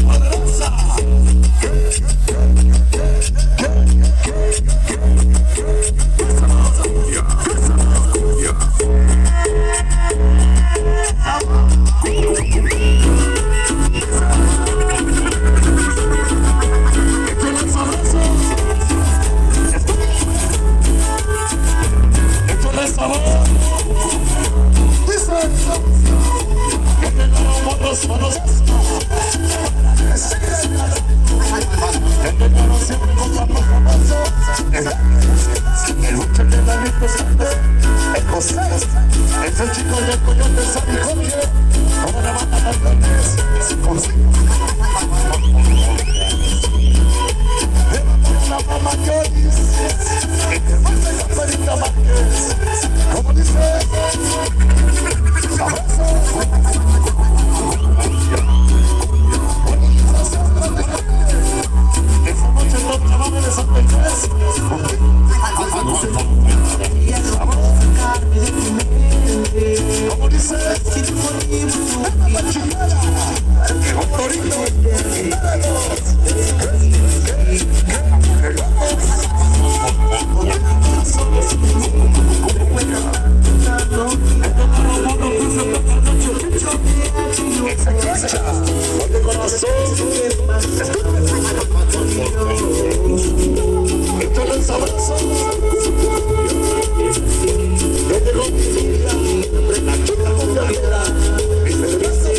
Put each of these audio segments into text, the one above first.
poderosa. Es el chico del coyote Sonido, como una banda de cantantes, la mamá que dice, y te manda la perita Márquez, como dice, esa noche no trabaja de Santa Inés. Como dice, si tú la chingada, que un torito, de corazón, esto no es abrazo. Yo te lo diría, la chica con la vida, y me dice,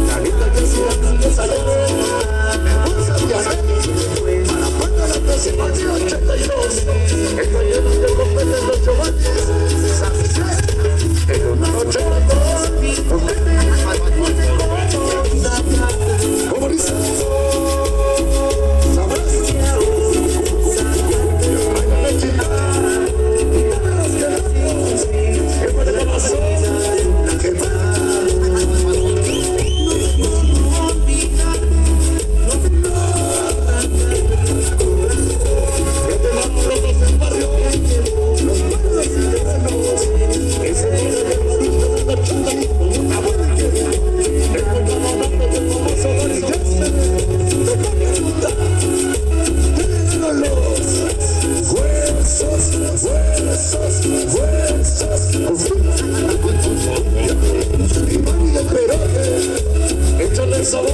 la linda que se la sale, me gusta viajar, a la puerta de la próxima de 82, estoy lleno de competes los chobates, en una noche de dos, ¿cómo dice? Échale el sabor.